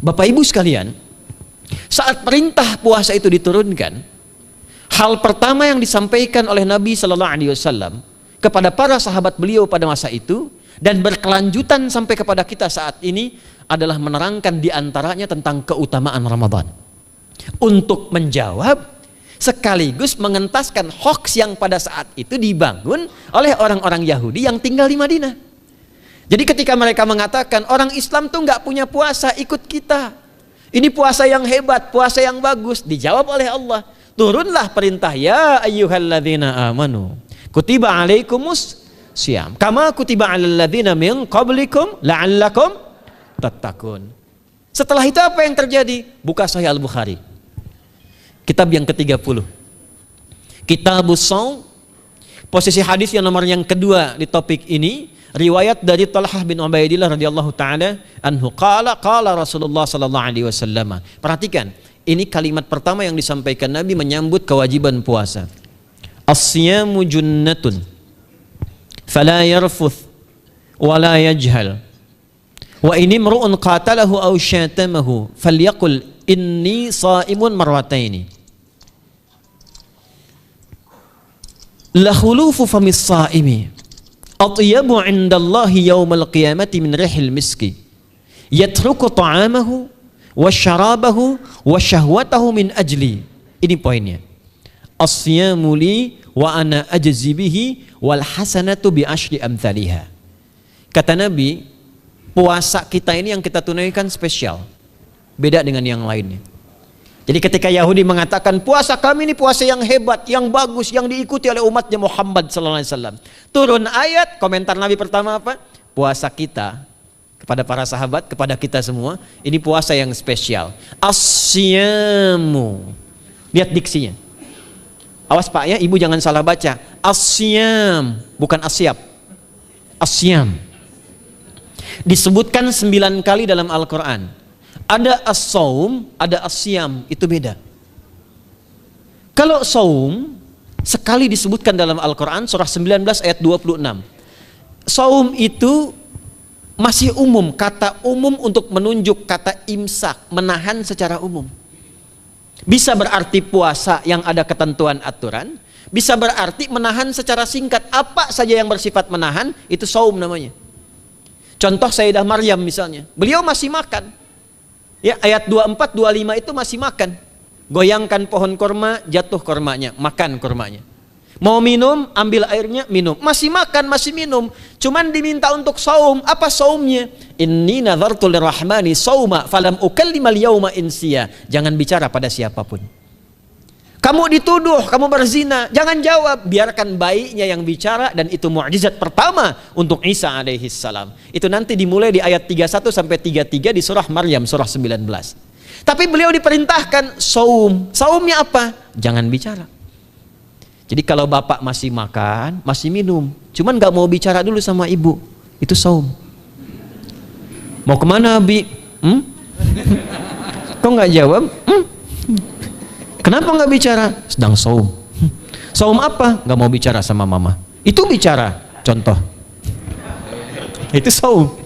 Bapak Ibu sekalian, saat perintah puasa itu diturunkan, hal pertama yang disampaikan oleh Nabi Sallallahu Alaihi Wasallam kepada para sahabat beliau pada masa itu dan berkelanjutan sampai kepada kita saat ini adalah menerangkan diantaranya tentang keutamaan Ramadan, untuk menjawab sekaligus mengentaskan hoaks yang pada saat itu dibangun oleh orang-orang Yahudi yang tinggal di Madinah. Jadi ketika mereka mengatakan orang Islam tuh nggak punya puasa, ikut kita, ini puasa yang hebat, puasa yang bagus, dijawab oleh Allah, turunlah perintah, ya ayyuhalladzina amanu kutiba alaikumus syiyam kama kutiba alal ladzina min qablikum la'allakum tattaqun. Setelah itu apa yang terjadi? Buka Sahih Al-Bukhari, kitab yang ke-30, Kitabus Shaum, posisi hadis yang nomor yang kedua di topik ini, riwayat dari Talhah bin Ubaidillah radhiyallahu taala anhu, qala Rasulullah sallallahu alaihi wasallam. Perhatikan, ini kalimat pertama yang disampaikan Nabi menyambut kewajiban puasa. As-siyamu junnatun fala yarfuth wala yajhal wa in imru'un qatalahu aw syatamahu falyaqul inni sha'imun marwataini. La khulufu famis sha'imi atyabu 'indallahi yaumal qiyamati min rihil miski yatruku ta'amahu wa syarabahu wa syahwatahu min ajli. Ini poinnya. As-siyamu li wa ana ajzi bihi wal hasanatu bi asyri amthaliha. Kata Nabi, puasa kita ini yang kita tunaikan spesial, beda dengan yang lainnya. Jadi ketika Yahudi mengatakan puasa kami ini puasa yang hebat, yang bagus, yang diikuti oleh umatnya Muhammad sallallahu alaihi wasallam, turun ayat, komentar Nabi pertama apa? Puasa kita, kepada para sahabat, kepada kita semua, ini puasa yang spesial. As-siyamu. Lihat diksinya. Awas Pak ya, Ibu jangan salah baca. As-siyam, bukan asyab. As-siyam. Disebutkan 9 kali dalam Al-Quran. Ada as-saum, ada as-siyam, itu beda. Kalau saum, sekali disebutkan dalam Al-Quran, surah 19 ayat 26. Saum itu masih umum, kata umum untuk menunjuk kata imsak, menahan secara umum. Bisa berarti puasa yang ada ketentuan aturan, bisa berarti menahan secara singkat. Apa saja yang bersifat menahan, itu saum namanya. Contoh Sayyidah Maryam misalnya, beliau masih makan. Ya, ayat 24, 25 itu masih makan. Goyangkan pohon kurma, jatuh kurmanya, makan kurmanya. Mau minum, ambil airnya, minum. Masih makan, masih minum. Cuman diminta untuk saum. Apa saumnya? Inni nadhartu lirrahmani sauma falam ukallimal yauma insiya. Jangan bicara pada siapapun. Kamu dituduh, kamu berzina, jangan jawab. Biarkan bayinya yang bicara, dan itu mukjizat pertama untuk Isa alaihi salam. Itu nanti dimulai di ayat 31 sampai 33 di surah Maryam, surah 19. Tapi beliau diperintahkan saum. Saumnya apa? Jangan bicara. Jadi kalau bapak masih makan, masih minum, cuman gak mau bicara dulu sama ibu, itu saum. Mau kemana Abi? Kok gak jawab? Kenapa gak bicara? Sedang saum. Saum apa? Gak mau bicara sama mama. Itu bicara, contoh. Itu saum.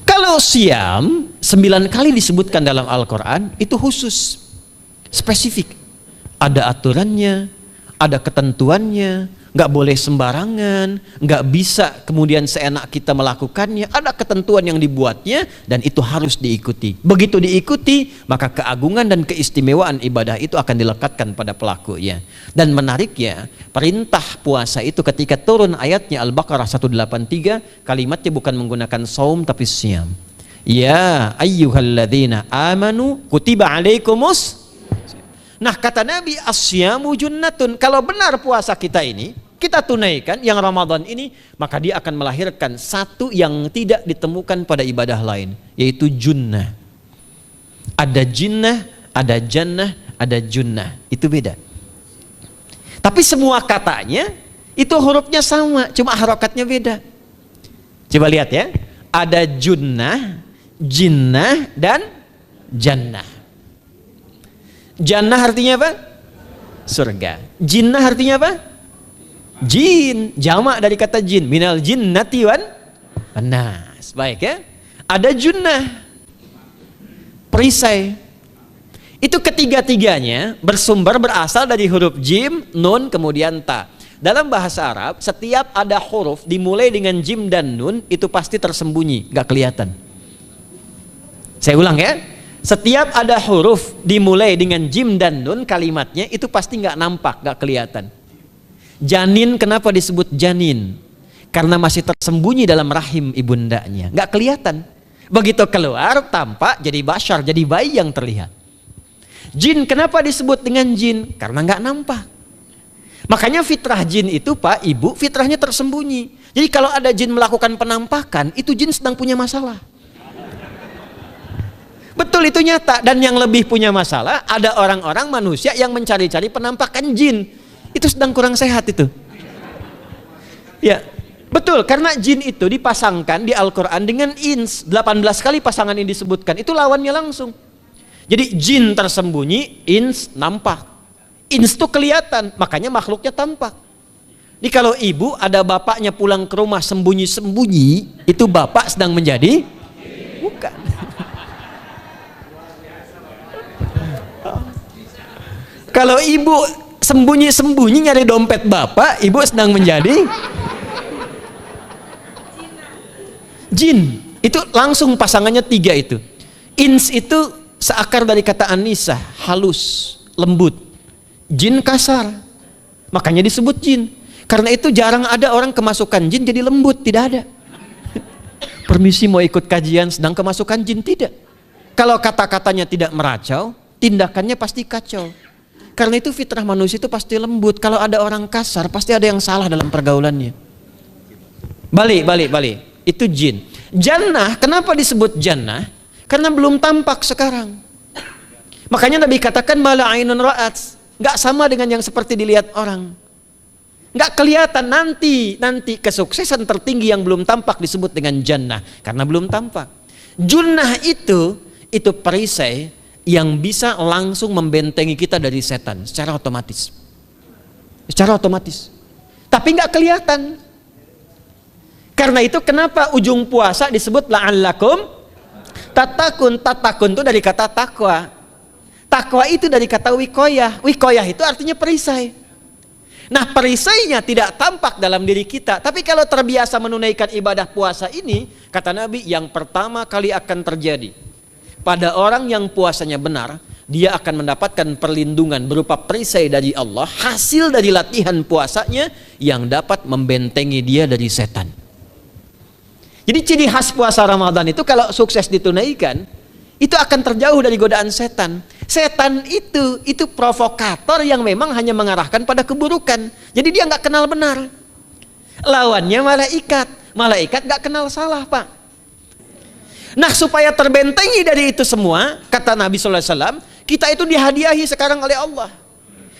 Kalau siam, 9 kali disebutkan dalam Al-Quran, itu khusus, spesifik. Ada aturannya, ada ketentuannya, nggak boleh sembarangan, nggak bisa kemudian seenak kita melakukannya. Ada ketentuan yang dibuatnya dan itu harus diikuti. Begitu diikuti, maka keagungan dan keistimewaan ibadah itu akan dilekatkan pada pelakunya. Dan menariknya, perintah puasa itu ketika turun ayatnya Al-Baqarah 183, kalimatnya bukan menggunakan saum tapi siyam. Ya ayyuhalladzina amanu kutiba alaikumus. Nah kata Nabi, asyamu junnatun. Kalau benar puasa kita ini kita tunaikan yang Ramadan ini, maka dia akan melahirkan satu yang tidak ditemukan pada ibadah lain, yaitu junnah. Ada jinnah, ada jannah, ada junnah. Itu beda. Tapi semua katanya itu hurufnya sama, cuma harokatnya beda. Coba lihat ya. Ada junnah, jinnah, dan jannah. Jannah artinya apa? Surga. Jinnah artinya apa? Jin. Jamak dari kata jin. Minal jinnati wan nas. Baik ya. Ada junnah. perisai. Itu ketiga-tiganya berasal dari huruf jim, nun, kemudian ta. Dalam bahasa Arab, setiap ada huruf dimulai dengan jim dan nun, itu pasti tersembunyi, gak kelihatan. Saya ulang ya, setiap ada huruf dimulai dengan jim dan nun, kalimatnya itu pasti gak nampak, gak kelihatan. Janin, kenapa disebut janin? Karena masih tersembunyi dalam rahim ibundanya, gak kelihatan. Begitu keluar, tampak jadi bashar, jadi bayi yang terlihat. Jin, kenapa disebut dengan jin? Karena gak nampak. Makanya fitrah jin itu Pak, Ibu, fitrahnya tersembunyi. Jadi kalau ada jin melakukan penampakan, itu jin sedang punya masalah. Betul, itu nyata. Dan yang lebih punya masalah, ada orang-orang manusia yang mencari-cari penampakan jin. Itu sedang kurang sehat itu. Ya, betul, karena jin itu dipasangkan di Al-Quran dengan ins. 18 kali pasangan ini disebutkan, itu lawannya langsung. Jadi jin tersembunyi, ins nampak. Ins itu kelihatan, makanya makhluknya tampak. Jadi kalau ibu ada bapaknya pulang ke rumah sembunyi-sembunyi, itu bapak sedang menjadi bukan. Kalau ibu sembunyi-sembunyi nyari dompet bapak, ibu sedang menjadi jin. Itu langsung pasangannya 3 itu. Ins itu seakar dari kata anisah, halus, lembut. Jin kasar, makanya disebut jin. Karena itu jarang ada orang kemasukan jin jadi lembut, tidak ada. Permisi mau ikut kajian sedang kemasukan jin, tidak. Kalau kata-katanya tidak meracau, tindakannya pasti kacau. Karena itu fitrah manusia itu pasti lembut. Kalau ada orang kasar, pasti ada yang salah dalam pergaulannya. Balik. Itu jin. Jannah, kenapa disebut jannah? Karena belum tampak sekarang. Makanya Nabi katakan mala ainun ra'at, nggak sama dengan yang seperti dilihat orang. Nggak kelihatan, nanti kesuksesan tertinggi yang belum tampak disebut dengan jannah karena belum tampak. Junnah itu perisai yang bisa langsung membentengi kita dari setan secara otomatis. Tapi nggak kelihatan. Karena itu kenapa ujung puasa disebut la'allakum tatakun. Tatakun itu dari kata takwa. Takwa itu dari kata wikoyah. Wikoyah itu artinya perisai. Nah, perisainya tidak tampak dalam diri kita. Tapi kalau terbiasa menunaikan ibadah puasa ini, kata Nabi, yang pertama kali akan terjadi pada orang yang puasanya benar, dia akan mendapatkan perlindungan berupa perisai dari Allah, hasil dari latihan puasanya yang dapat membentengi dia dari setan. Jadi ciri khas puasa Ramadan itu kalau sukses ditunaikan, itu akan terjauh dari godaan setan. Setan itu provokator yang memang hanya mengarahkan pada keburukan. Jadi dia nggak kenal benar. Lawannya malaikat nggak kenal salah, Pak. Nah, supaya terbentengi dari itu semua, kata Nabi SAW, kita itu dihadiahi sekarang oleh Allah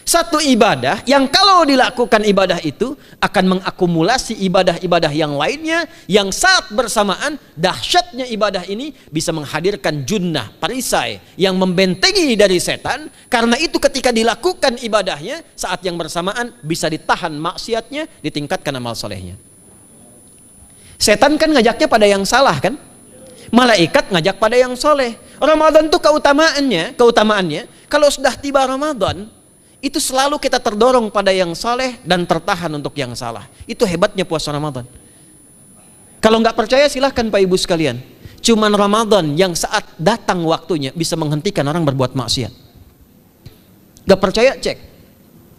satu ibadah yang kalau dilakukan ibadah itu akan mengakumulasi ibadah-ibadah yang lainnya, yang saat bersamaan dahsyatnya ibadah ini bisa menghadirkan junnah, perisai yang membentengi dari setan. Karena itu ketika dilakukan ibadahnya, saat yang bersamaan bisa ditahan maksiatnya, ditingkatkan amal solehnya. Setan kan ngajaknya pada yang salah kan, malaikat ngajak pada yang soleh. Ramadan itu keutamaannya kalau sudah tiba Ramadan itu selalu kita terdorong pada yang saleh dan tertahan untuk yang salah. Itu hebatnya puasa Ramadan. Kalau nggak percaya silahkan Pak Ibu sekalian. Cuman Ramadan yang saat datang waktunya bisa menghentikan orang berbuat maksiat. Nggak percaya cek.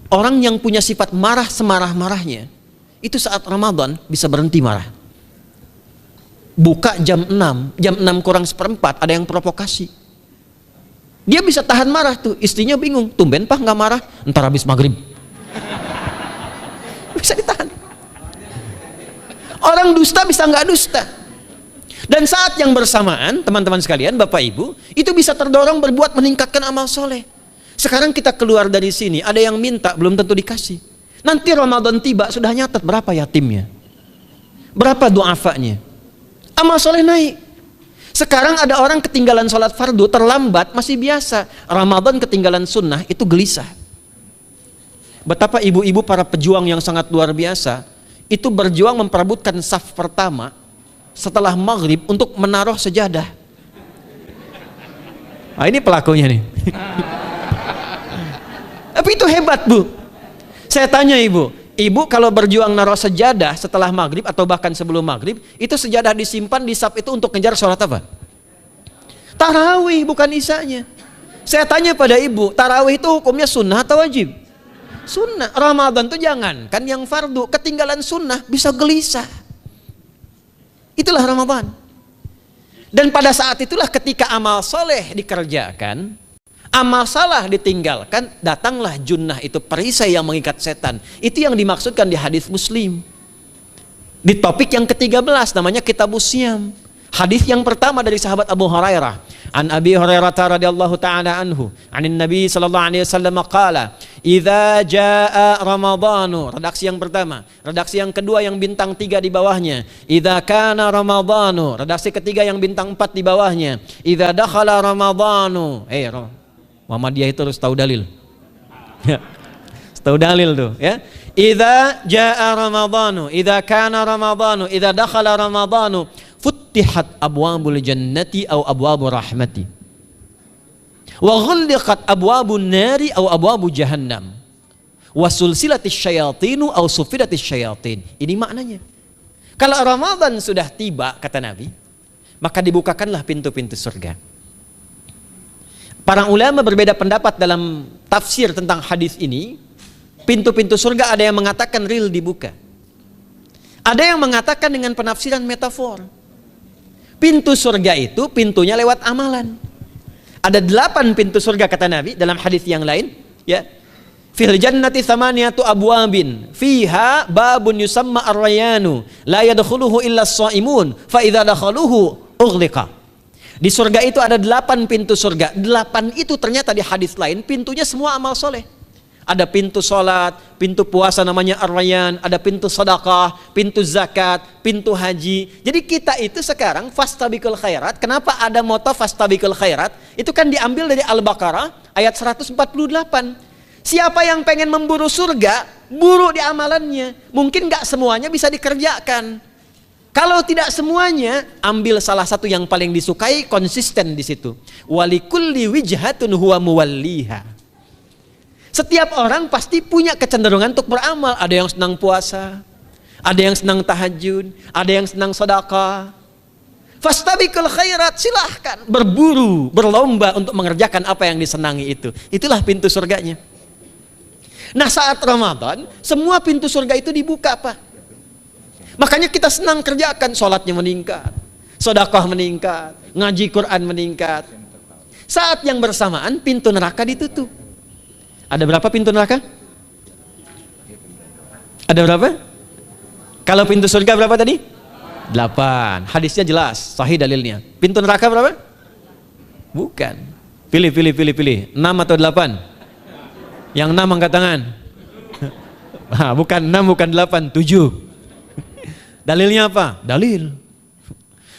Orang yang punya sifat marah semarah-marahnya, itu saat Ramadan bisa berhenti marah. Buka jam 6 kurang seperempat ada yang provokasi. Dia bisa tahan marah tuh, istrinya bingung, tumben Pak nggak marah, ntar habis maghrib. Bisa ditahan. Orang dusta bisa nggak dusta. Dan saat yang bersamaan, teman-teman sekalian, Bapak Ibu, itu bisa terdorong berbuat meningkatkan amal soleh. Sekarang kita keluar dari sini, ada yang minta, belum tentu dikasih. Nanti Ramadan tiba, sudah nyatat berapa yatimnya, berapa du'afanya, amal soleh naik. Sekarang ada orang ketinggalan sholat fardu terlambat masih biasa. Ramadan ketinggalan sunnah itu gelisah. Betapa ibu-ibu para pejuang yang sangat luar biasa itu berjuang memperebutkan saf pertama setelah maghrib untuk menaruh sejadah. Ah, ini pelakunya nih. Tapi itu hebat, Bu. Saya tanya ibu kalau berjuang naruh sejadah setelah maghrib atau bahkan sebelum maghrib, itu sejadah disimpan di saf itu untuk ngejar sholat apa? Tarawih, bukan isanya. Saya tanya pada ibu, tarawih itu hukumnya sunnah atau wajib? Sunnah. Ramadan tuh jangan, kan yang fardu, ketinggalan sunnah bisa gelisah. Itulah Ramadan. Dan pada saat itulah ketika amal soleh dikerjakan, amal salah ditinggalkan, datanglah junnah, itu perisai yang mengikat setan. Itu yang dimaksudkan di hadis Muslim. Di topik yang ke-13 namanya Kitabus Syam. Hadis yang pertama dari sahabat Abu Hurairah. An Abi Hurairah radhiyallahu ta'ala anhu, anin Nabi sallallahu alaihi wasallam qala, "Idza jaa Ramadhanu." Redaksi yang pertama. Redaksi yang kedua yang bintang 3 di bawahnya. "Idza kana Ramadhanu." Redaksi ketiga yang bintang 4 di bawahnya. "Idza dakhala Ramadhanu." Muhammadiyah itu harus tahu dalil. Ya. Tahu dalil tuh, ya. Idza jaa Ramadhanu, idza kana Ramadhanu, idza dakhala Ramadhanu, futtihat abwabul jannati aw abwabur rahmati. Wa ghulliqat abwabun nari aw abwabu jahannam. Wa sulsilatis syayatinu aw sufidatis syayatin. Ini maknanya. Kalau Ramadan sudah tiba, kata Nabi, maka dibukakanlah pintu-pintu surga. Para ulama berbeda pendapat dalam tafsir tentang hadis ini. Pintu-pintu surga ada yang mengatakan real dibuka. Ada yang mengatakan dengan penafsiran metafor. Pintu surga itu pintunya lewat amalan. Ada 8 pintu surga kata Nabi dalam hadis yang lain, ya. Fil jannati thamaniyatu abwabin, fiha babun yusamma ar-rayanu, la yadkhuluhu illa as-shaimun, fa idza dakhaluhu ughliqa. Di surga itu ada 8 pintu surga. 8 itu ternyata di hadis lain pintunya semua amal soleh. Ada pintu sholat, pintu puasa namanya ar-rayyan, ada pintu sedekah, pintu zakat, pintu haji. Jadi kita itu sekarang fastabiqul khairat. Kenapa ada moto fastabiqul khairat? Itu kan diambil dari Al-Baqarah ayat 148. Siapa yang pengen memburu surga, buru di amalannya. Mungkin gak semuanya bisa dikerjakan. Kalau tidak semuanya, ambil salah satu yang paling disukai, konsisten di situ. Walikulli wijhatun huwa muwalliha. Setiap orang pasti punya kecenderungan untuk beramal. Ada yang senang puasa, ada yang senang tahajud, ada yang senang sedekah. Fastabiqul khairat, silahkan berburu, berlomba untuk mengerjakan apa yang disenangi itu. Itulah pintu surganya. Nah, saat Ramadan, semua pintu surga itu dibuka, Pak. Makanya kita senang kerjakan, sholatnya meningkat, sedekah meningkat, ngaji Quran meningkat. Saat yang bersamaan pintu neraka ditutup. Ada berapa pintu neraka? Ada berapa? Kalau pintu surga berapa tadi? 8. Hadisnya jelas, sahih dalilnya. Pintu neraka berapa? Bukan. Pilih. 6 atau 8? Yang 6 angkat tangan. Bukan 6, bukan 8, 7. Dalilnya apa?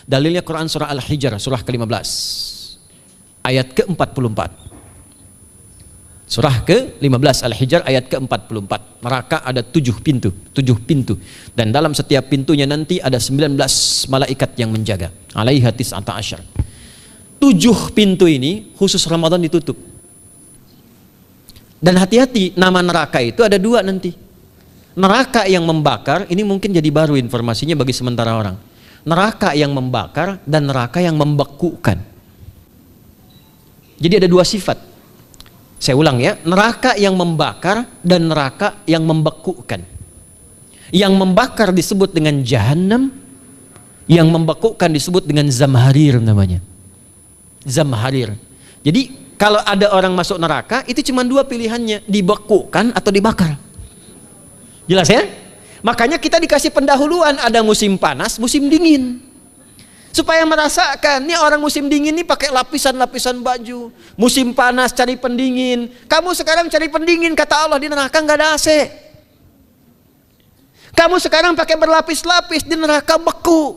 Dalilnya Quran surah Al-Hijr, surah ke-15. Ayat ke-44. Surah ke-15 Al-Hijr ayat ke-44. Neraka ada 7 pintu. Dan dalam setiap pintunya nanti ada 19 malaikat yang menjaga. Alaiha tis'ata asyar. 7 pintu ini khusus Ramadan ditutup. Dan hati-hati, nama neraka itu ada 2 nanti. Neraka yang membakar, ini mungkin jadi baru informasinya bagi sementara orang. Neraka yang membakar dan neraka yang membekukan. Jadi ada 2 sifat. Saya ulang ya, neraka yang membakar dan neraka yang membekukan. Yang membakar disebut dengan Jahannam, yang membekukan disebut dengan Zamharir namanya. Zamharir. Jadi kalau ada orang masuk neraka, itu cuma 2 pilihannya, dibekukan atau dibakar. Jelas ya? Makanya kita dikasih pendahuluan, ada musim panas, musim dingin. Supaya merasakan, nih orang musim dingin nih pakai lapisan-lapisan baju. Musim panas cari pendingin. Kamu sekarang cari pendingin, kata Allah, di neraka nggak ada AC. Kamu sekarang pakai berlapis-lapis, di neraka beku.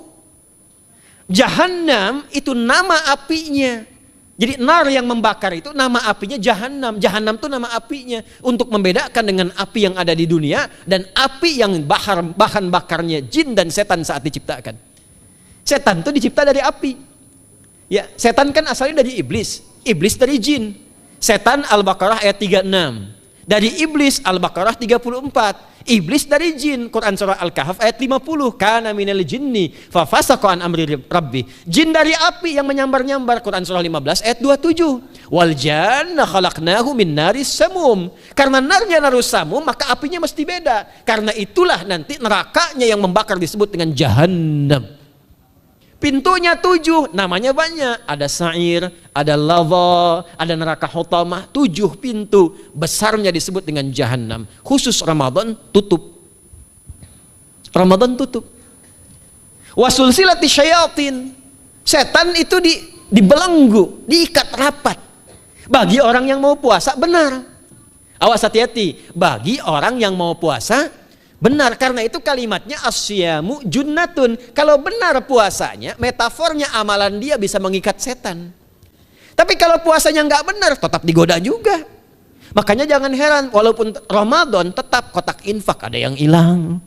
Jahannam itu nama apinya. Jadi nar yang membakar itu nama apinya Jahannam. Jahannam itu nama apinya. Untuk membedakan dengan api yang ada di dunia dan api yang bahan bakarnya jin dan setan saat diciptakan. Setan itu dicipta dari api. Ya, setan kan asalnya dari iblis. iblis dari jin. Setan Al-Baqarah ayat 36. Dari iblis Al-Baqarah 34. Iblis dari jin, Quran surah Al-Kahf ayat 50. Kana minal jinni fa fasaqa an amri rabbi. Jin dari api yang menyambar-nyambar, Quran surah 15 ayat 27. Wal janna khalaqnahu min naris samum. Karena narnya narus samum, maka apinya mesti beda. Karena itulah nanti nerakanya yang membakar disebut dengan jahannam. Pintunya 7, namanya banyak. Ada sa'ir, ada lava, ada neraka hutamah. 7 pintu, besarnya disebut dengan jahannam. Khusus Ramadan tutup. Ramadan tutup. Wasulsilati syayatin. Setan itu dibelenggu, diikat rapat. Bagi orang yang mau puasa benar. Awas hati-hati. Bagi orang yang mau puasa benar, karena itu kalimatnya asyamu junnatun. Kalau benar puasanya, metafornya amalan dia bisa mengikat setan. Tapi kalau puasanya nggak benar, tetap digoda juga. Makanya jangan heran, walaupun Ramadan tetap kotak infak ada yang hilang,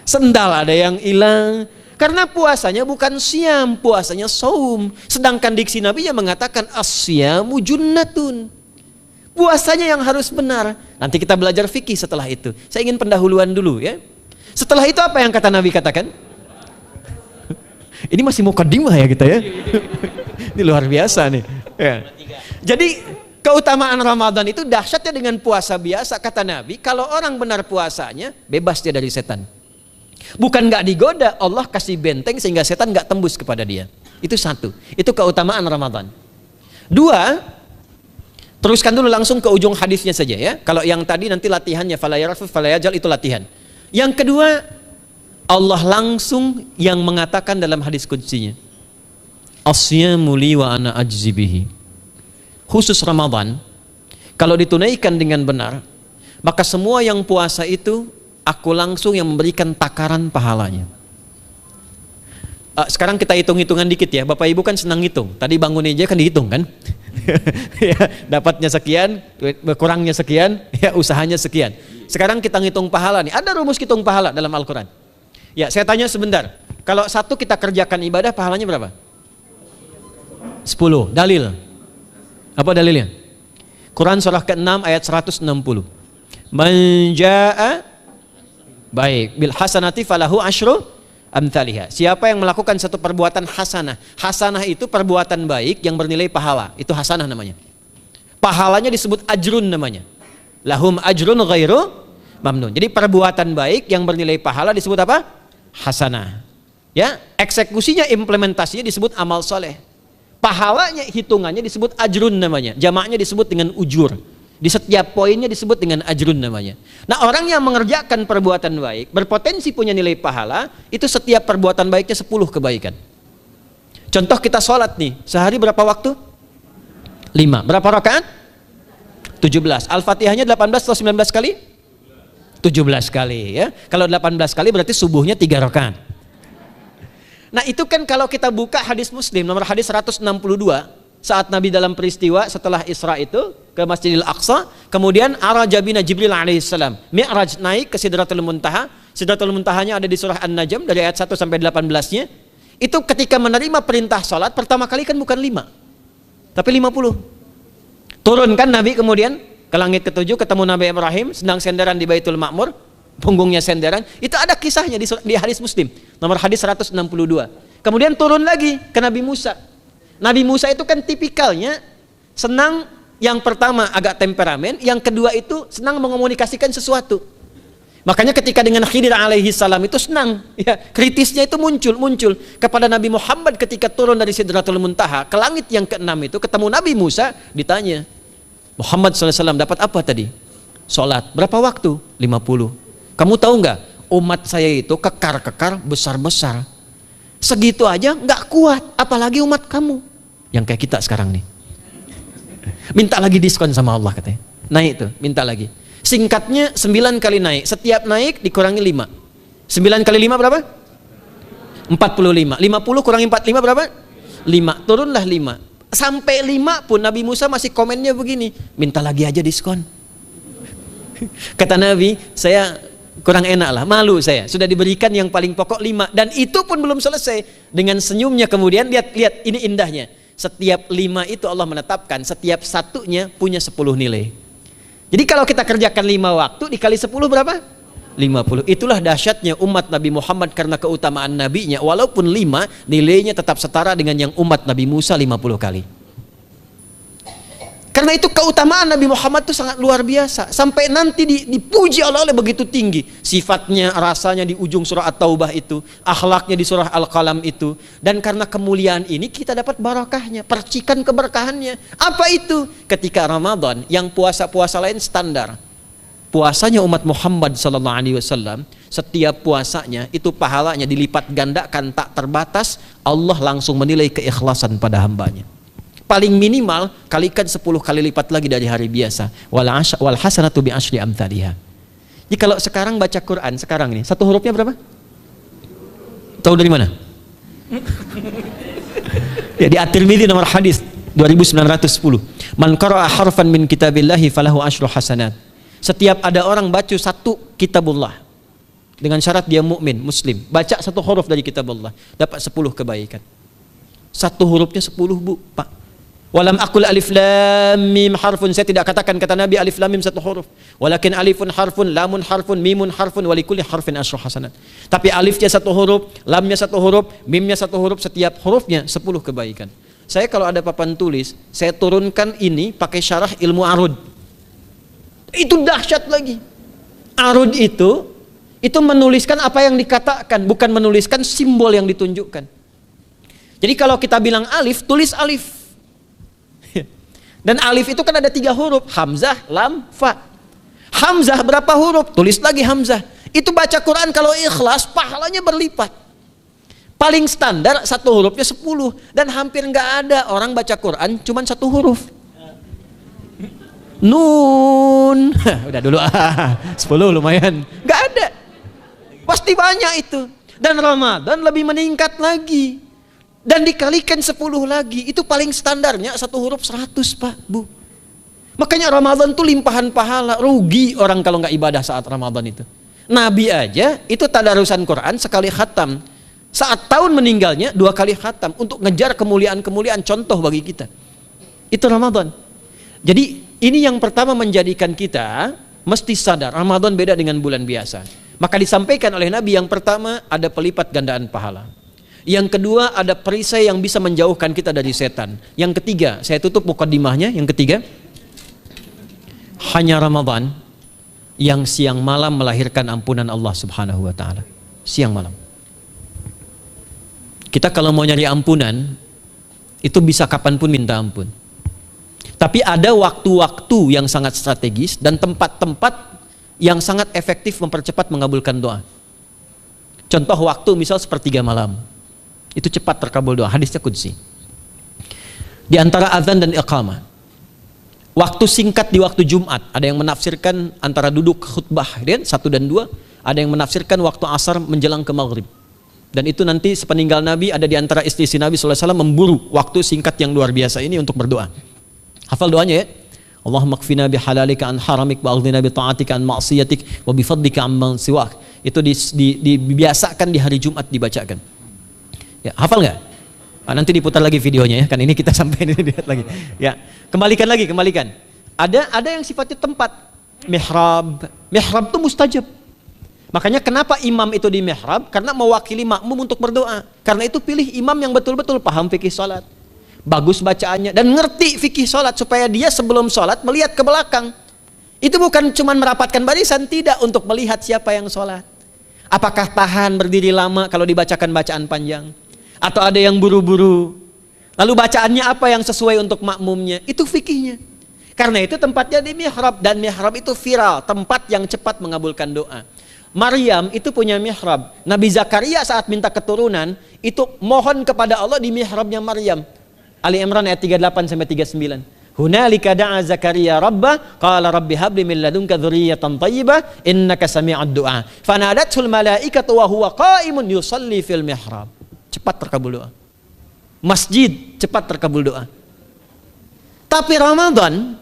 sendal ada yang hilang. Karena puasanya bukan siam, puasanya saum. Sedangkan diksi Nabi yang mengatakan asyamu junnatun. Puasanya yang harus benar. Nanti kita belajar fikih setelah itu. Saya ingin pendahuluan dulu ya. Setelah itu apa yang kata Nabi katakan? Ini masih mukadimah ya kita ya. Ini luar biasa nih. Ya. Jadi keutamaan Ramadan itu dahsyatnya dengan puasa biasa. Kata Nabi, kalau orang benar puasanya, bebas dia dari setan. Bukan nggak digoda, Allah kasih benteng sehingga setan nggak tembus kepada dia. Itu satu. Itu keutamaan Ramadan. 2, teruskan dulu langsung ke ujung hadisnya saja ya. Kalau yang tadi nanti latihannya fala yarfus fala yajal, itu latihan. Yang kedua, Allah langsung yang mengatakan dalam hadis qudsinya, asyamu li wa ana ajzi bihi. Khusus Ramadan, kalau ditunaikan dengan benar, maka semua yang puasa itu aku langsung yang memberikan takaran pahalanya. Sekarang kita hitung-hitungan dikit ya. Bapak Ibu kan senang hitung. Tadi bangun aja kan dihitung kan? Ya, dapatnya sekian, kurangnya sekian, ya usahanya sekian. Sekarang kita ngitung pahala nih. Ada rumus hitung pahala dalam Al-Quran. Ya, saya tanya sebentar. Kalau satu kita kerjakan ibadah, pahalanya berapa? 10. Dalil. Apa dalilnya? Quran surah ke-6 ayat 160. Man jaa baik bil hasanati falahu asyru amthaliha. Siapa yang melakukan satu perbuatan hasanah. Hasanah itu perbuatan baik yang bernilai pahala. Itu hasanah namanya. Pahalanya disebut ajrun namanya. Lahum ajrun ghairu mamnun. Jadi perbuatan baik yang bernilai pahala disebut apa? Hasanah. Ya, eksekusinya, implementasinya disebut amal soleh. Pahalanya, hitungannya disebut ajrun namanya. Jamaknya disebut dengan ujur. Di setiap poinnya disebut dengan ajrun namanya. Nah, orang yang mengerjakan perbuatan baik berpotensi punya nilai pahala, itu setiap perbuatan baiknya 10 kebaikan. Contoh kita sholat nih, sehari berapa waktu? 5. Berapa rakaat? 17. Al-Fatihahnya 18 atau 19 kali? 17 kali ya. Kalau 18 kali berarti subuhnya 3 rakaat. Nah, itu kan kalau kita buka hadis Muslim nomor hadis 162, saat Nabi dalam peristiwa setelah Isra itu ke Masjidil Aqsa, kemudian araja bina Jibril alaihissalam, Mi'raj, naik ke Sidratul Muntaha. Sidratul Muntahanya ada di surah An-Najm dari ayat 1 sampai 18-nya. Itu ketika menerima perintah salat pertama kali kan bukan 5, tapi 50. Turun kan Nabi kemudian ke langit ke-7, ketemu Nabi Ibrahim sedang senderan di Baitul Ma'mur, punggungnya senderan. Itu ada kisahnya di hadis Muslim nomor hadis 162. Kemudian turun lagi ke Nabi Musa. Nabi Musa itu kan tipikalnya senang, yang pertama agak temperamen, yang kedua itu senang mengomunikasikan sesuatu. Makanya ketika dengan Khidir alaihi salam itu senang, ya, kritisnya itu muncul kepada Nabi Muhammad ketika turun dari Sidratul Muntaha ke langit yang ke-6 itu ketemu Nabi Musa, ditanya, Muhammad SAW dapat apa tadi? Sholat. Berapa waktu? 50. Kamu tahu nggak? Umat saya itu kekar-kekar besar-besar. Segitu aja nggak kuat, apalagi umat kamu yang kayak kita sekarang nih. Minta lagi diskon sama Allah katanya. Naik tuh, minta lagi. Singkatnya 9 kali naik. Setiap naik dikurangi 5. 9 kali 5 berapa? 45. 50 kurangi 45 berapa? 5. Turunlah 5. Sampai 5 pun Nabi Musa masih komennya begini, minta lagi aja diskon. Kata Nabi, saya kurang enak lah, malu saya. Sudah diberikan yang paling pokok 5, dan itu pun belum selesai. Dengan senyumnya kemudian, lihat ini indahnya. Setiap 5 itu Allah menetapkan, setiap satunya punya 10 nilai. Jadi kalau kita kerjakan 5 waktu dikali 10 berapa? 50. Itulah dahsyatnya umat Nabi Muhammad karena keutamaan nabinya. Walaupun 5, nilainya tetap setara dengan yang umat Nabi Musa 50 kali. Karena itu keutamaan Nabi Muhammad itu sangat luar biasa. Sampai nanti dipuji Allah oleh begitu tinggi. Sifatnya, rasanya di ujung surah At-Taubah itu. Akhlaknya di surah Al-Qalam itu. Dan karena kemuliaan ini kita dapat barakahnya. Percikan keberkahannya. Apa itu? Ketika Ramadan yang puasa-puasa lain standar. Puasanya umat Muhammad SAW, setiap puasanya itu pahalanya dilipat gandakan tak terbatas. Allah langsung menilai keikhlasan pada hambanya. Paling minimal kalikan 10 kali lipat lagi dari hari biasa. Wal hasanatu bi asyri amthaliha. Jadi kalau sekarang baca Quran sekarang ini, satu hurufnya berapa? Tahu dari mana? Ya, di At-Tirmidzi nomor hadis 2910. Man qara'a harfan min kitabillahi falahu asyru hasanat. Setiap ada orang baca satu kitabullah dengan syarat dia mukmin, muslim, baca satu huruf dari kitabullah, dapat 10 kebaikan. Satu hurufnya 10, Bu, Pak. Walam aqul alif lam mim harfun, saya tidak katakan kata Nabi alif lam mim satu huruf. Walakin alifun harfun, lamun harfun, mimun harfun, wa likulli harfin asyru hasanat. Tapi alifnya satu huruf, lamnya satu huruf, mimnya satu huruf, setiap hurufnya 10 kebaikan. Saya kalau ada papan tulis, saya turunkan ini pakai syarah ilmu arud. Itu dahsyat lagi. Arud itu menuliskan apa yang dikatakan, bukan menuliskan simbol yang ditunjukkan. Jadi kalau kita bilang alif, tulis alif. Dan alif itu kan ada 3 huruf, hamzah, lam, fa. Hamzah berapa huruf? Tulis lagi hamzah. Itu baca Quran kalau ikhlas, pahalanya berlipat. Paling standar satu hurufnya 10. Dan hampir nggak ada orang baca Quran cuman satu huruf. Nun. Udah dulu 10 lumayan. Nggak ada. Pasti banyak itu. Dan Ramadan lebih meningkat lagi. Dan dikalikan 10 lagi, itu paling standarnya satu huruf 100, Pak, Bu. Makanya Ramadan tuh limpahan pahala. Rugi orang kalau nggak ibadah saat Ramadan itu. Nabi aja itu tadarusan Quran sekali khatam. Saat tahun meninggalnya 2 kali khatam untuk ngejar kemuliaan-kemuliaan, contoh bagi kita. Itu Ramadan. Jadi ini yang pertama menjadikan kita mesti sadar Ramadan beda dengan bulan biasa. Maka disampaikan oleh Nabi yang pertama ada pelipat gandaan pahala. Yang kedua ada perisai yang bisa menjauhkan kita dari setan. Yang ketiga, saya tutup mukadimahnya, yang ketiga, hanya Ramadan yang siang malam melahirkan ampunan Allah Subhanahu wa taala. Siang malam. Kita kalau mau nyari ampunan itu bisa kapanpun minta ampun. Tapi ada waktu-waktu yang sangat strategis dan tempat-tempat yang sangat efektif mempercepat mengabulkan doa. Contoh waktu misal sepertiga malam. Itu cepat terkabul doa, hadisnya qudsi. Di antara azan dan iqamah. Waktu singkat di waktu Jumat, ada yang menafsirkan antara duduk khutbah 1 dan 2, ada yang menafsirkan waktu asar menjelang ke maghrib. Dan itu nanti sepeninggal Nabi ada di antara istri Nabi SAW memburu waktu singkat yang luar biasa ini untuk berdoa. Hafal doanya ya. Allahumma kfina bihalalika an haramik wa aghdina bi ta'atika an ma'siyatik wa bi fadlika amman siwak. Itu dibiasakan di hari Jumat dibacakan. Ya, hafal nggak? Nah, nanti diputar lagi videonya ya, kan ini kita sampai ini lihat lagi. Ya, kembalikan. Ada yang sifatnya tempat. Mihrab itu mustajab. Makanya kenapa imam itu di mihrab? Karena mewakili makmum untuk berdoa. Karena itu pilih imam yang betul-betul paham fikih salat, bagus bacaannya dan ngerti fikih salat supaya dia sebelum salat melihat ke belakang. Itu bukan cuma merapatkan barisan, tidak, untuk melihat siapa yang salat. Apakah tahan berdiri lama kalau dibacakan bacaan panjang? Atau ada yang buru-buru, lalu bacaannya apa yang sesuai untuk makmumnya, itu fikihnya. Karena itu tempatnya di mihrab, dan mihrab itu viral, tempat yang cepat mengabulkan doa. Maryam itu punya mihrab. Nabi Zakaria saat minta keturunan itu mohon kepada Allah di mihrabnya Maryam. Ali Imran ayat 38 sampai 39. Hunalika da'a Zakaria rabbah qala rabbi habli min ladunka dzurriyyatan thayyibah innaka sami'ud du'a. Fanadatul malaikatu wa huwa qa'imun yusalli fil mihrab. Cepat terkabul doa. Masjid cepat terkabul doa. Tapi Ramadan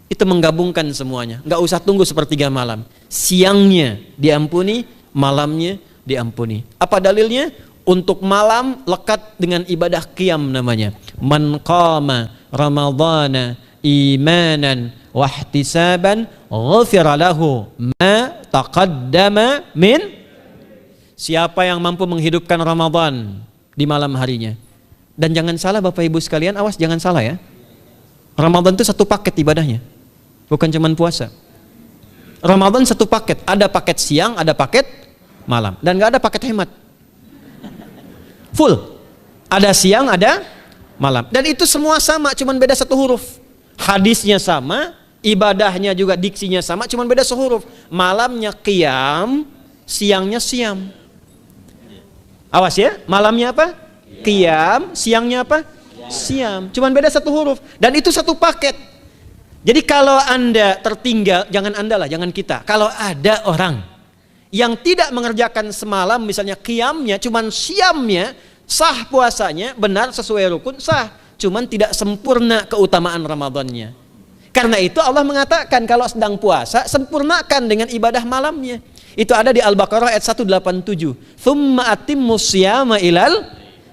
itu menggabungkan semuanya. Nggak usah tunggu sepertiga malam. Siangnya diampuni, malamnya diampuni. Apa dalilnya? Untuk malam lekat dengan ibadah qiyam namanya. Man qama ramadhana imanan wahtisaban ghufira lahu ma taqaddama min. Siapa yang mampu menghidupkan Ramadan di malam harinya. Dan jangan salah Bapak Ibu sekalian, awas jangan salah ya. Ramadan itu satu paket ibadahnya. Bukan cuma puasa. Ramadan satu paket, ada paket siang, ada paket malam. Dan gak ada paket hemat. Full. Ada siang, ada malam. Dan itu semua sama, cuma beda satu huruf. Hadisnya sama, ibadahnya juga diksinya sama, cuma beda sehuruf. Malamnya qiyam, siangnya siam. Awas ya, malamnya apa? Qiyam, siangnya apa? Siam. Cuman beda satu huruf. Dan itu satu paket. Jadi kalau Anda tertinggal, jangan Anda lah, jangan kita. Kalau ada orang yang tidak mengerjakan semalam, misalnya qiyamnya, cuman siamnya, sah puasanya, benar sesuai rukun, sah. Cuman tidak sempurna keutamaan Ramadannya. Karena itu Allah mengatakan kalau sedang puasa, sempurnakan dengan ibadah malamnya. Itu ada di Al-Baqarah ayat 187. Tsumma atimmus shiyama ilal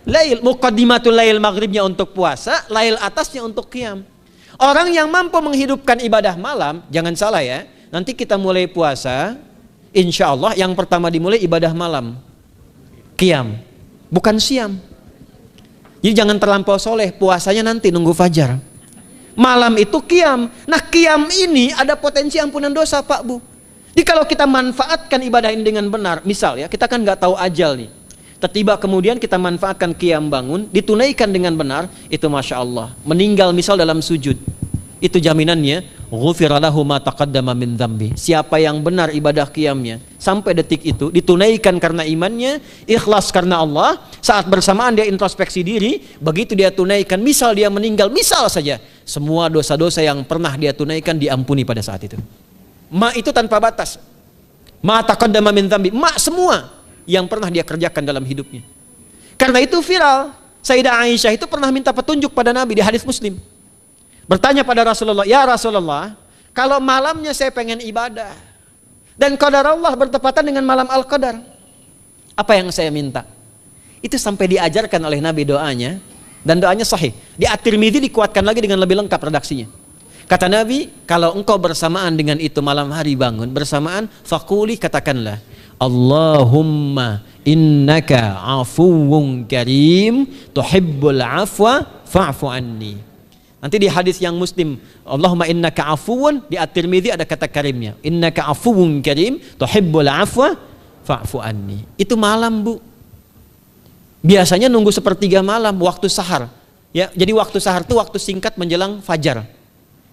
lail. Muqaddimatul lail, maghribnya untuk puasa, lail atasnya untuk qiyam. Orang yang mampu menghidupkan ibadah malam, jangan salah ya. Nanti kita mulai puasa, insya Allah yang pertama dimulai ibadah malam. Qiyam, bukan siam. Jadi jangan terlampau soleh, puasanya nanti nunggu fajar. Malam itu qiyam. Nah qiyam ini ada potensi ampunan dosa Pak Bu. Jadi kalau kita manfaatkan ibadah ini dengan benar, misal ya, kita kan nggak tahu ajal nih. Tiba kemudian kita manfaatkan qiyam bangun, ditunaikan dengan benar, itu Masya Allah. Meninggal misal dalam sujud, itu jaminannya, ghufira lahu ma taqaddama min dzambi. Siapa yang benar ibadah qiyamnya, sampai detik itu, ditunaikan karena imannya, ikhlas karena Allah, saat bersamaan dia introspeksi diri, begitu dia tunaikan, misal dia meninggal, misal saja, semua dosa-dosa yang pernah dia tunaikan diampuni pada saat itu. Ma itu tanpa batas. Ma taqaddama min dzambi, ma semua yang pernah dia kerjakan dalam hidupnya. Karena itu viral. Sayyidah Aisyah itu pernah minta petunjuk pada Nabi di hadis Muslim. Bertanya pada Rasulullah, "Ya Rasulullah, kalau malamnya saya pengen ibadah dan qadar Allah bertepatan dengan malam Al-Qadar, apa yang saya minta?" Itu sampai diajarkan oleh Nabi doanya, dan doanya sahih. Di At-Tirmidzi dikuatkan lagi dengan lebih lengkap redaksinya. Kata Nabi, kalau engkau bersamaan dengan itu malam hari bangun, bersamaan, faquli, katakanlah, Allahumma innaka afuwun karim, tuhibbul afwa fa'fu anni. Nanti di hadis yang Muslim, Allahumma innaka afuwun, di At-Tirmidzi ada kata karimnya. Innaka afuwun karim, tuhibbul afwa fa'fu anni. Itu malam Bu. Biasanya nunggu sepertiga malam, waktu sahar. Ya, jadi waktu sahar itu waktu singkat menjelang fajar.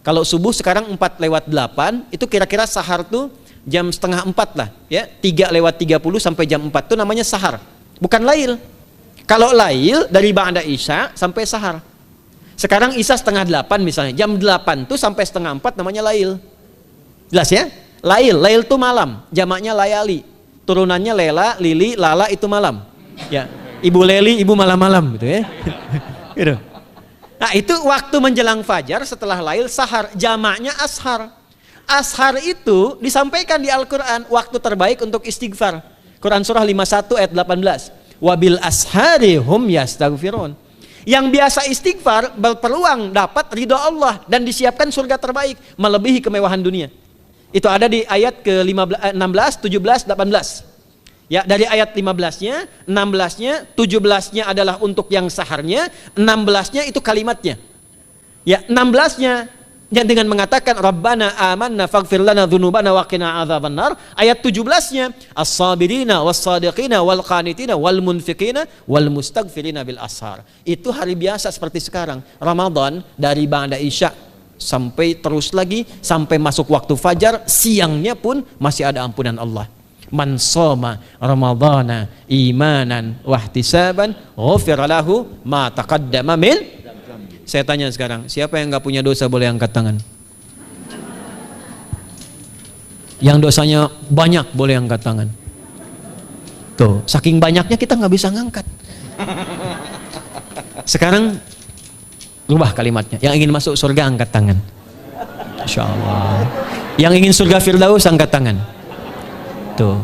Kalau subuh sekarang 4:08, itu kira-kira sahar tuh jam setengah 4 lah, ya 3:30 sampai jam 4 itu namanya sahar, bukan lail. Kalau lail dari ba'da isya sampai sahar. Sekarang isya setengah 8 misalnya, jam 8 tuh sampai setengah 4 namanya lail. Jelas ya? Lail tuh malam, jamaknya layali. Turunannya lela, lili, lala itu malam. Ya, ibu leli, ibu malam-malam gitu ya. Gitu. Nah itu waktu menjelang fajar setelah lail, sahar, jamaknya ashar. Ashar itu disampaikan di Al-Quran, waktu terbaik untuk istighfar. Quran surah 51 ayat 18. Wabil ashari hum yastaghfirun. Yang biasa istighfar berpeluang dapat ridho Allah dan disiapkan surga terbaik, melebihi kemewahan dunia. Itu ada di ayat ke-16, 17, 18. Ya, dari ayat 15-nya, 16-nya, 17-nya adalah untuk yang saharnya, 16-nya itu kalimatnya. Ya, 16-nya yang dengan mengatakan Rabbana amanna faghfir lana dzunubana wa qina adzabannar. Ayat 17-nya as-sabirina was-sadiqina wal qanitina wal munfiqina wal mustaghfirina bil ashar. Itu hari biasa seperti sekarang. Ramadan dari ba'da isya sampai terus lagi sampai masuk waktu fajar, siangnya pun masih ada ampunan Allah. Man shoma ramadhana imanan wahtisaban ghufira lahu ma taqaddama min. Saya tanya sekarang, siapa yang enggak punya dosa boleh angkat tangan? Yang dosanya banyak boleh angkat tangan. Tuh, saking banyaknya kita nggak bisa ngangkat. Sekarang rubah kalimatnya. Yang ingin masuk surga angkat tangan. Insyaallah. Yang ingin surga Firdaus angkat tangan. Tuh.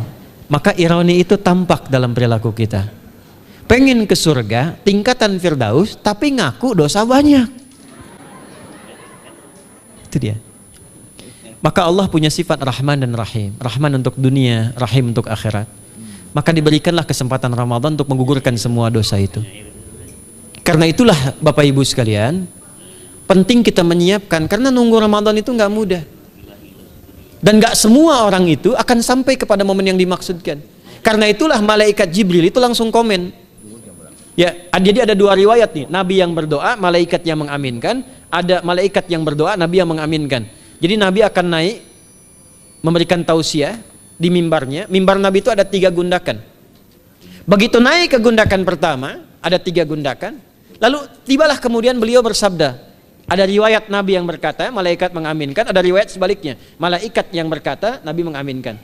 Maka ironi itu tampak dalam perilaku kita. pengen ke surga, tingkatan Firdaus, tapi ngaku dosa banyak. Itu dia. Maka Allah punya sifat Rahman dan Rahim. Rahman untuk dunia, Rahim untuk akhirat. Maka diberikanlah kesempatan Ramadan untuk menggugurkan semua dosa itu. Karena itulah Bapak Ibu sekalian, penting kita menyiapkan, karena nunggu Ramadan itu nggak mudah. Dan nggak semua orang itu akan sampai kepada momen yang dimaksudkan. Karena itulah malaikat Jibril itu langsung komen. Ya, jadi ada dua riwayat nih, Nabi yang berdoa, malaikat yang mengaminkan, ada malaikat yang berdoa, Nabi yang mengaminkan. Jadi Nabi akan naik memberikan tausiah di mimbarnya. Mimbar Nabi itu ada 3 gundakan. Begitu naik ke gundakan pertama, ada 3 gundakan. Lalu tibalah kemudian beliau bersabda. Ada riwayat Nabi yang berkata, malaikat mengaminkan, ada riwayat sebaliknya. Malaikat yang berkata, Nabi mengaminkan.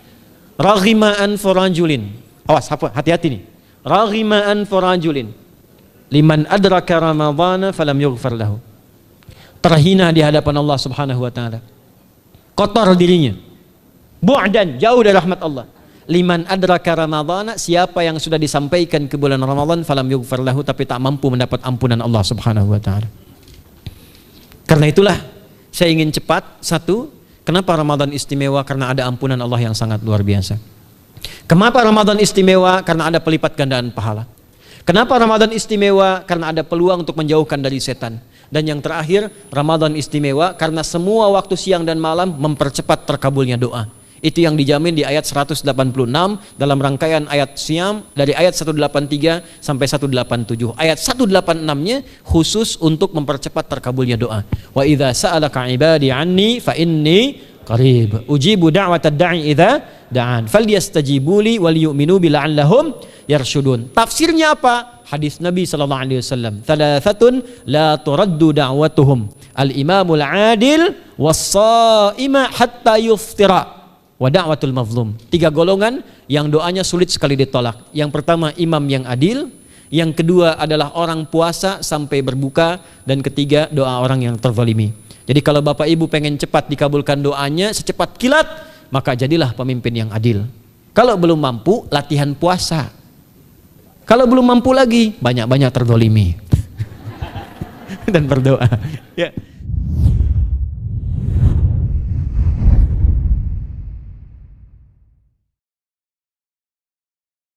Raghima'an forajulin. Awas, hati-hati nih. Raghima'an forajulin. Liman adraka Ramadhana falam yughfar lahu. Terhina di hadapan Allah Subhanahu wa taala. Kotor dirinya. Bu'dan, jauh dari rahmat Allah. Liman adraka Ramadhana, siapa yang sudah disampaikan ke bulan Ramadan falam yughfar lahu, tapi tak mampu mendapat ampunan Allah Subhanahu wa taala. Karena itulah saya ingin cepat. Satu, kenapa Ramadan istimewa? Karena ada ampunan Allah yang sangat luar biasa. Kenapa Ramadan istimewa? Karena ada pelipat gandaan pahala. Kenapa Ramadan istimewa? Karena ada peluang untuk menjauhkan dari setan. Dan yang terakhir, Ramadan istimewa karena semua waktu siang dan malam mempercepat terkabulnya doa. Itu yang dijamin di ayat 186 dalam rangkaian ayat Siyam dari ayat 183 sampai 187. Ayat 186-nya khusus untuk mempercepat terkabulnya doa. Wa idza sa'alaka 'ibadi 'anni fa inni qarib ujibu da'watad da'i idza da'an falyastajibu li wal yu'minu bi la'allahum yarshudun. Tafsirnya apa? Hadis Nabi sallallahu alaihi wasallam, "Thalathatun la turaddu da'watuhum al-imamul 'adil was-sha'ima hatta yuftira wa da'watul mazlum." 3 golongan yang doanya sulit sekali ditolak. Yang pertama imam yang adil, yang kedua adalah orang puasa sampai berbuka, dan ketiga doa orang yang terzalimi. Jadi kalau Bapak Ibu pengen cepat dikabulkan doanya secepat kilat, maka jadilah pemimpin yang adil. Kalau belum mampu, latihan puasa. Kalau belum mampu lagi, banyak-banyak terzalimi dan berdoa. Ya.